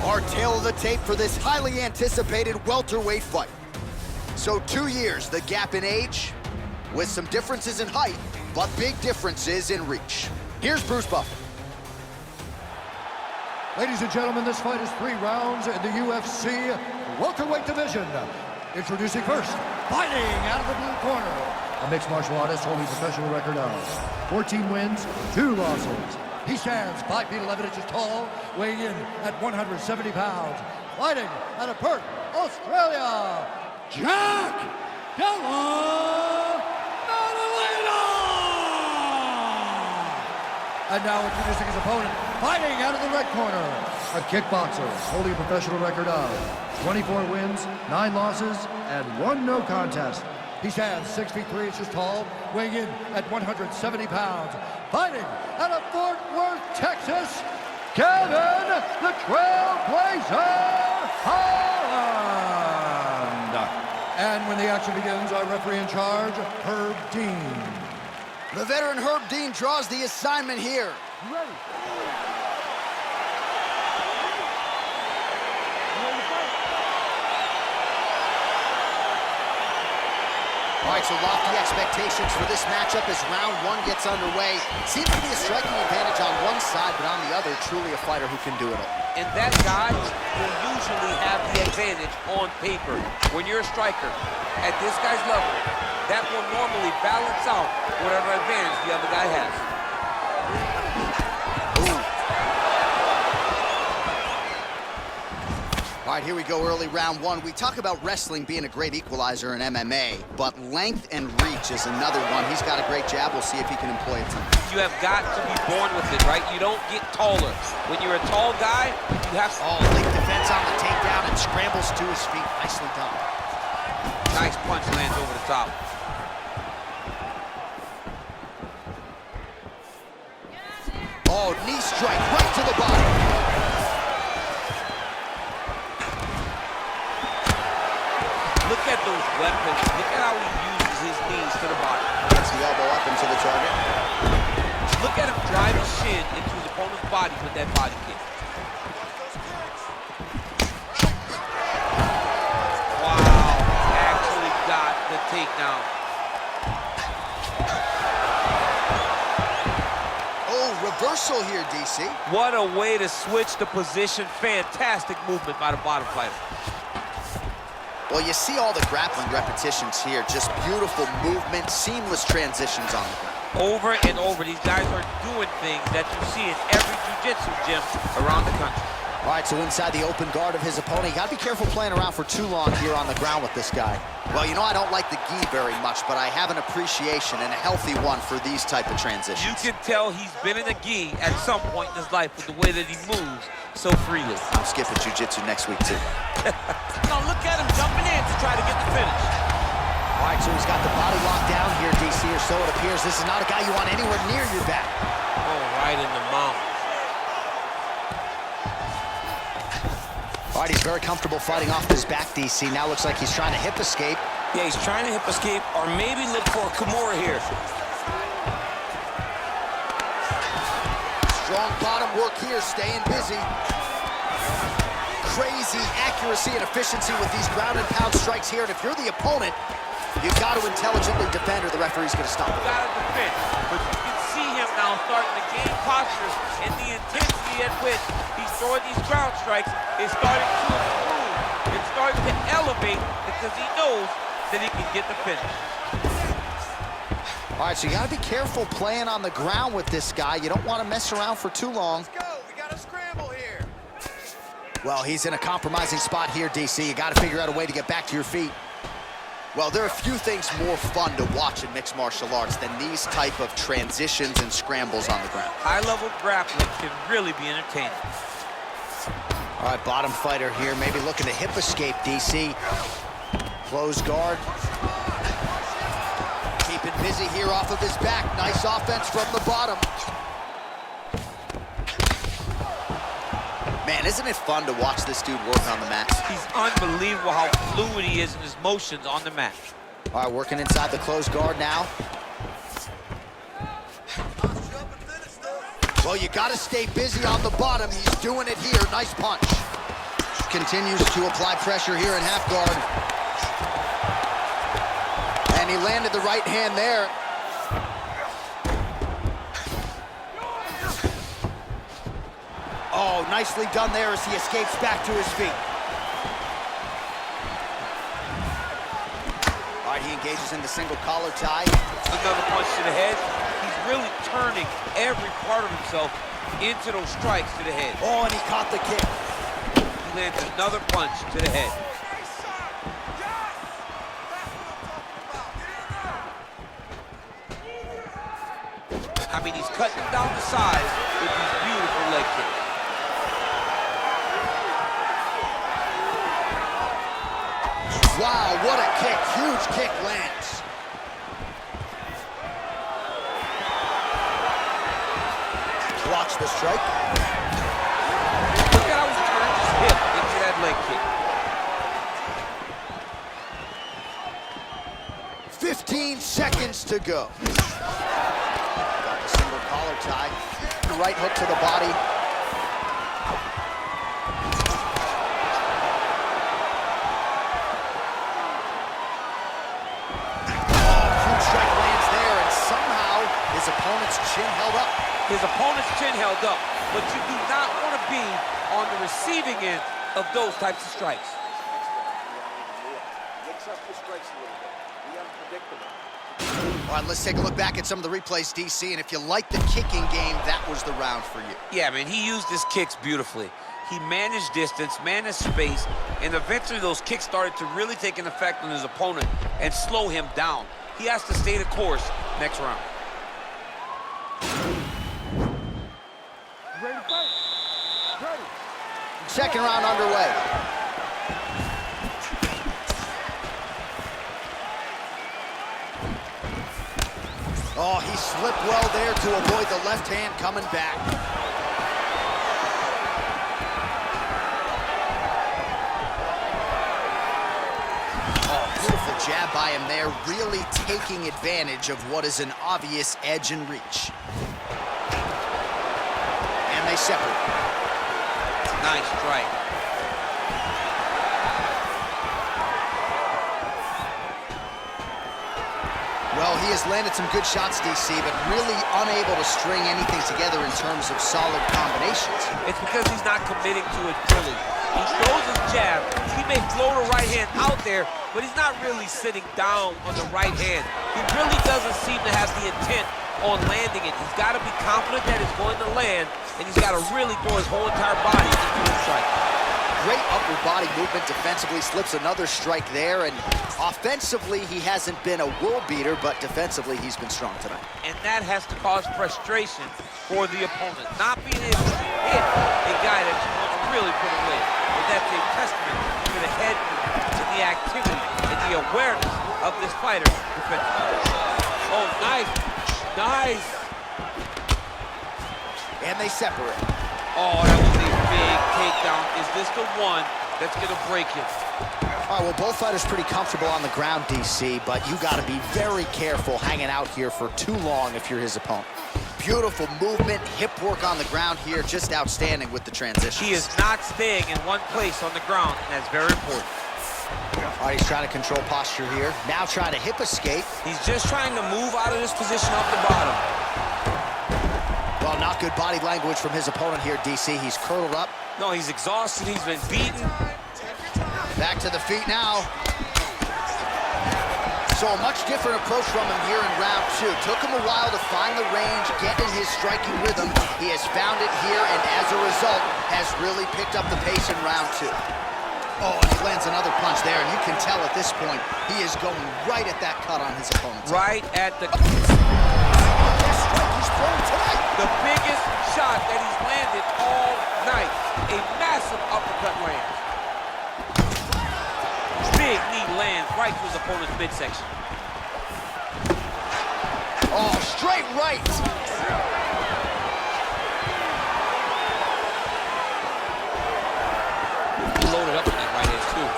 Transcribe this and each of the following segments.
Our tale of the tape for this highly anticipated welterweight fight. So 2 years, the gap in age, with some differences in height, but big differences in reach. Here's Bruce Buffer. Ladies and gentlemen, this fight is 3 rounds in the UFC welterweight division. Introducing first, fighting out of the blue corner, a mixed martial artist holding a professional record of 14 wins, 2 losses. He stands 5 feet 11 inches tall, weighing in at 170 pounds. Fighting out of Perth, Australia, Jack Della Maddalena! And now introducing his opponent, fighting out of the red corner, a kickboxer holding a professional record of 24 wins, 9 losses, and 1 no contest. He stands 6 feet 3 inches tall, weighing in at 170 pounds. Fighting out of Fort Worth, Texas, Kevin the Trailblazer Holland. And when the action begins, our referee in charge, Herb Dean. The veteran Herb Dean draws the assignment here. Ready. All right, so lofty expectations for this matchup as round 1 gets underway. Seems to be a striking advantage on one side, but on the other, truly a fighter who can do it all. And that guy will usually have the advantage on paper. When you're a striker, at this guy's level, that will normally balance out whatever advantage the other guy has. All right, here we go, early round 1. We talk about wrestling being a great equalizer in MMA, but length and reach is another one. He's got a great jab. We'll see if he can employ it tonight. You have got to be born with it, right? You don't get taller. When you're a tall guy, you have to... Oh, late defense on the takedown and scrambles to his feet. Nicely done. Nice punch lands over the top. Oh, knee strike right to the body. Look at those weapons. Look at how he uses his knees to the body. Gets the elbow up into the target. Look at him drive his shin into his opponent's body with that body kick. Wow, actually got the takedown. Oh, reversal here, DC. What a way to switch the position. Fantastic movement by the bottom fighter. Well, you see all the grappling repetitions here. Just beautiful movement, seamless transitions on the ground. Over and over, these guys are doing things that you see in every jiu-jitsu gym around the country. All right, so inside the open guard of his opponent, you gotta be careful playing around for too long here on the ground with this guy. Well, you know, I don't like the gi very much, but I have an appreciation and a healthy one for these type of transitions. You can tell he's been in a gi at some point in his life with the way that he moves so freely. I'm skipping jiu-jitsu next week, too. Now look at him jumping in to try to get the finish. All right, so he's got the body locked down here, DC, or so it appears. This is not a guy you want anywhere near your back. Oh, right in the mouth. All right, he's very comfortable fighting off his back, DC. Now looks like he's trying to hip escape. Yeah, he's trying to hip escape or maybe look for a Kimura here. Strong bottom work here, staying busy. Crazy accuracy and efficiency with these ground and pound strikes here. And if you're the opponent, you've got to intelligently defend or the referee's going to stop it. You got to defend, but you can see him now starting to gain posture, and the intensity at which he's throwing these ground strikes is starting to improve. It's starting to elevate because he knows that he can get the finish. All right, so you got to be careful playing on the ground with this guy. You don't want to mess around for too long. Let's go. We got to scramble here. Well, he's in a compromising spot here, DC. You got to figure out a way to get back to your feet. Well, there are a few things more fun to watch in mixed martial arts than these type of transitions and scrambles on the ground. High-level grappling can really be entertaining. All right, bottom fighter here, maybe looking to hip escape, DC. Close guard. Keeping busy here off of his back. Nice offense from the bottom. Man, isn't it fun to watch this dude work on the mat? He's unbelievable how fluid he is in his motions on the mat. All right, working inside the closed guard now. Well, you got to stay busy on the bottom. He's doing it here. Nice punch. Continues to apply pressure here in half guard. And he landed the right hand there. Oh, nicely done there as he escapes back to his feet. All right, he engages in the single collar tie. Another punch to the head. He's really turning every part of himself into those strikes to the head. Oh, and he caught the kick. He lands another punch to the head. I mean, he's cutting down the sides with these beautiful leg kicks. Wow, what a kick. Huge kick lands. Watch the strike. Look at how he's turned his hip into that leg kick. 15 seconds to go. Got the single collar tie. The right hook to the body. His opponent's chin held up. His opponent's chin held up, but you do not want to be on the receiving end of those types of strikes. Mix up the strikes a little bit. Be unpredictable. All right, let's take a look back at some of the replays, DC, and if you like the kicking game, that was the round for you. Yeah, man, he used his kicks beautifully. He managed distance, managed space, and eventually those kicks started to really take an effect on his opponent and slow him down. He has to stay the course next round. Ready to fight? Ready. Second round underway. Oh, he slipped well there to avoid the left hand coming back. Oh, beautiful jab by him there, really taking advantage of what is an obvious edge and reach. And they separate. Nice strike. Well, he has landed some good shots, DC, but really unable to string anything together in terms of solid combinations. It's because he's not committing to it fully. He throws his jab. He may throw the right hand out there, but he's not really sitting down on the right hand. He really doesn't seem to have the intent on landing it. He's got to be confident that it's going to land, and he's got to really throw his whole entire body into the strike. Great upward body movement defensively, slips another strike there, and offensively, he hasn't been a world beater, but defensively, he's been strong tonight. And that has to cause frustration for the opponent. Not being able to hit a guy that you want to really put away. But that's a testament to the head movement, to the activity, and the awareness of this fighter defensively. Oh, nice. Nice. And they separate. Oh, that was a big takedown. Is this the one that's going to break him? All right, well, both fighters pretty comfortable on the ground, DC, but you got to be very careful hanging out here for too long if you're his opponent. Beautiful movement, hip work on the ground here, just outstanding with the transition. He is not staying in one place on the ground, and that's very important. All right, he's trying to control posture here. Now trying to hip escape. He's just trying to move out of this position off the bottom. Well, not good body language from his opponent here, DC. He's curled up. No, he's exhausted. He's been beaten. Back to the feet now. So a much different approach from him here in round two. Took him a while to find the range, get in his striking rhythm. He has found it here, and as a result, has really picked up the pace in round two. Oh, and he lands another punch there, and you can tell at this point, he is going right at that cut on his opponent. Right at the... The biggest shot that he's landed all night. A massive uppercut lands. Big knee lands right to his opponent's midsection. Oh, straight right. Loaded up with that right hand, too.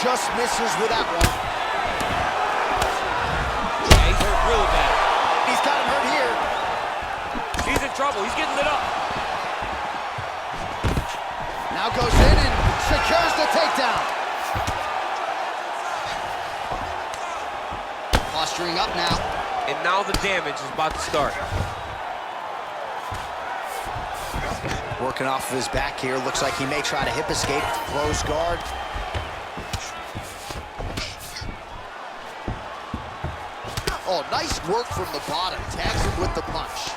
Just misses with that one. Yeah, he's hurt real bad. He's got him hurt here. He's in trouble. He's getting lit up. Now goes in and secures the takedown. Posturing up now. And now the damage is about to start. Working off of his back here. Looks like he may try to hip escape. Close guard. Oh, nice work from the bottom. Tags him with the punch.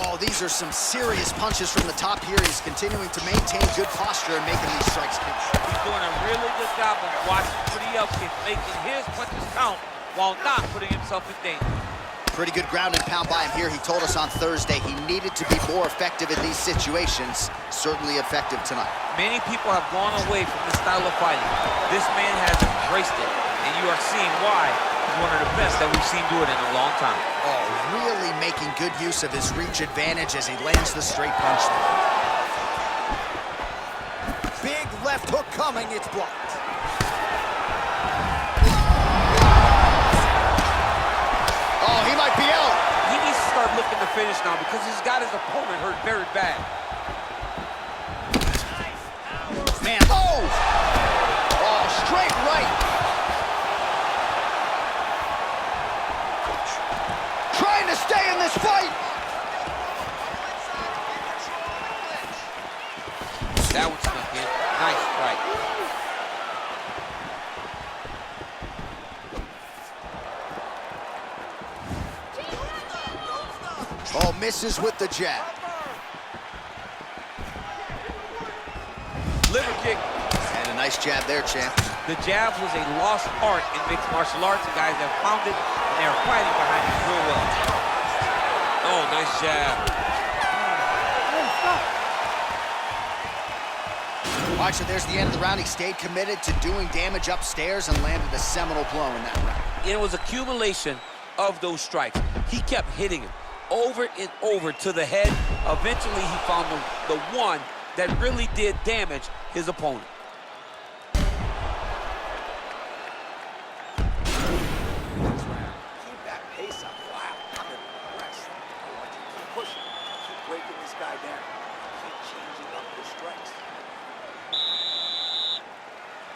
Oh, these are some serious punches from the top here. He's continuing to maintain good posture and making these strikes count. He's doing a really good job of watching everybody else and making his punches count while not putting himself in danger. Pretty good ground and pound by him here. He told us on Thursday he needed to be more effective in these situations. Certainly effective tonight. Many people have gone away from this style of fighting. This man has embraced it, and you are seeing why he's one of the best that we've seen do it in a long time. Oh, really making good use of his reach advantage as he lands the straight punch. Big left hook coming, it's blocked. Oh, he might be out. He needs to start looking to finish now because he's got his opponent hurt very bad. Man, oh! Oh, straight right. Trying to stay in this fight. That one snuck in. Nice strike. Oh, misses with the jab. Liver kick. And a nice jab there, champ. The jab was a lost art in mixed martial arts. The guys have found it, and they're fighting behind it real well. Oh, nice jab. All right, so there's the end of the round. He stayed committed to doing damage upstairs and landed a seminal blow in that round. It was accumulation of those strikes. He kept hitting him over and over to the head. Eventually, he found the one that really did damage his opponent. Keep that pace up. Wow. I'm impressed. I want you to keep pushing. Keep breaking this guy down. Keep changing up the strikes.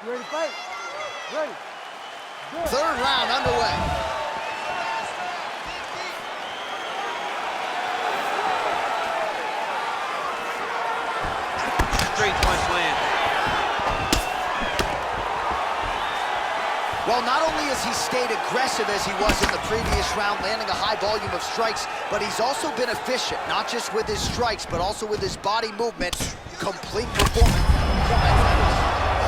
You ready to fight? Ready. Good. Third round underway. Straight punch land. Well, not only has he stayed aggressive as he was in the previous round, landing a high volume of strikes, but he's also been efficient, not just with his strikes, but also with his body movement. Complete performance.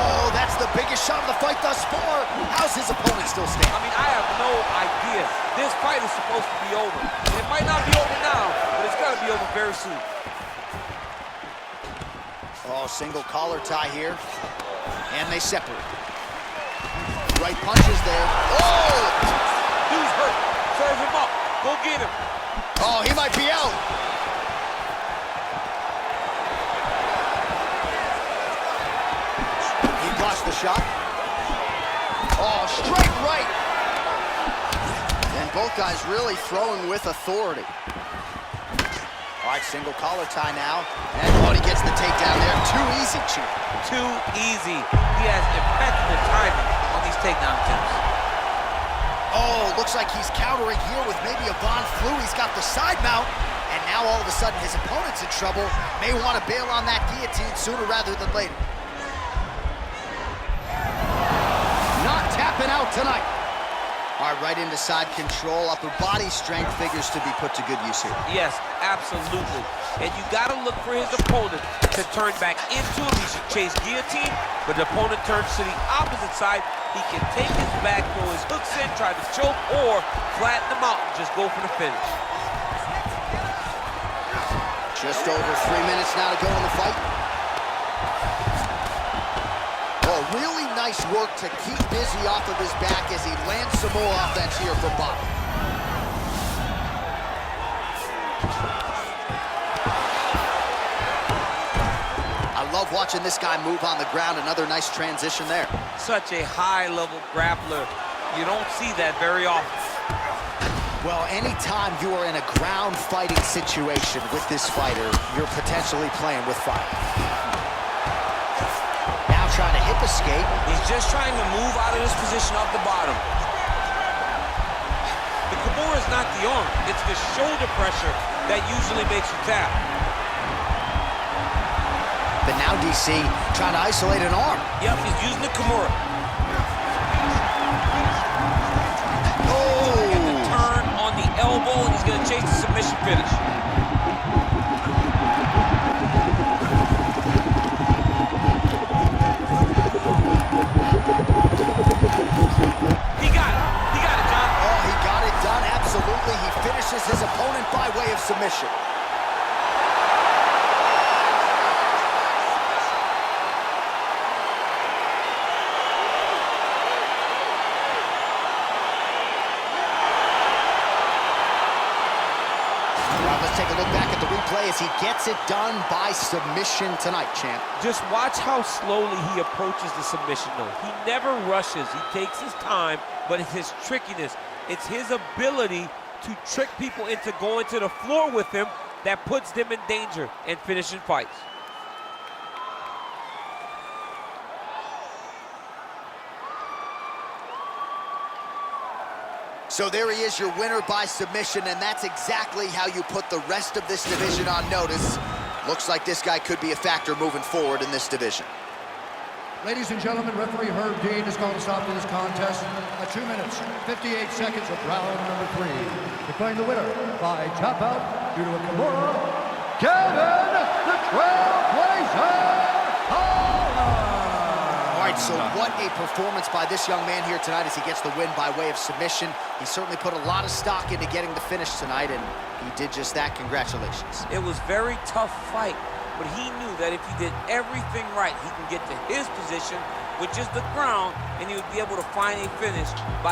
Oh, that's the biggest shot of the fight thus far. How's his opponent still standing? I mean, I have no idea. This fight is supposed to be over. And it might not be over now, but it's got to be over very soon. Oh, single collar tie here. And they separate. Right punches there. Oh! Dude's hurt. Serve him up. Go get him. Oh, he might be out. He blocks the shot. Oh, straight right. And both guys really throwing with authority. All right, single collar tie now. And oh, he gets the takedown there. Too easy, Chief. Too easy. He has impeccable timing on these takedown attempts. Oh, looks like he's countering here with maybe a Von Flu. He's got the side mount. And now all of a sudden his opponent's in trouble. May want to bail on that guillotine sooner rather than later. Not tapping out tonight. All right, right into side control. Upper body strength figures to be put to good use here. Yes, absolutely. And you got to look for his opponent to turn back into him. He should chase guillotine, but the opponent turns to the opposite side. He can take his back, throw his hooks in, try to choke, or flatten him out and just go for the finish. Just over 3 minutes now to go in the fight. Oh, really nice work to keep busy off of his back as he lands some more offense here for Bob. I love watching this guy move on the ground. Another nice transition there. Such a high-level grappler. You don't see that very often. Well, anytime you are in a ground fighting situation with this fighter, you're potentially playing with fire. Now trying to hip escape. He's just trying to move out of this position off the bottom. The Kimura is not the arm. It's the shoulder pressure that usually makes you tap. But now DC trying to isolate an arm. Yep, he's using the Kimura. Elbow, and he's going to chase the submission finish. He got it. He got it, John. Oh, he got it done, absolutely. He finishes his opponent by way of submission. Let's take a look back at the replay as he gets it done by submission tonight, champ. Just watch how slowly he approaches the submission, though. He never rushes. He takes his time, but it's his trickiness. It's his ability to trick people into going to the floor with him that puts them in danger and finishing fights. So there he is, your winner by submission, and that's exactly how you put the rest of this division on notice. Looks like this guy could be a factor moving forward in this division. Ladies and gentlemen, referee Herb Dean has called a stop to this contest at 2 minutes, 58 seconds of round number 3. Declaring the winner by tap out due to a Kimura, Kevin the Trailblazer Holland. All right, so what a performance by this young man here tonight as he gets the win by way of submission. He certainly put a lot of stock into getting the finish tonight, and he did just that. Congratulations. It was a very tough fight, but he knew that if he did everything right, he can get to his position, which is the ground, and he would be able to find a finish by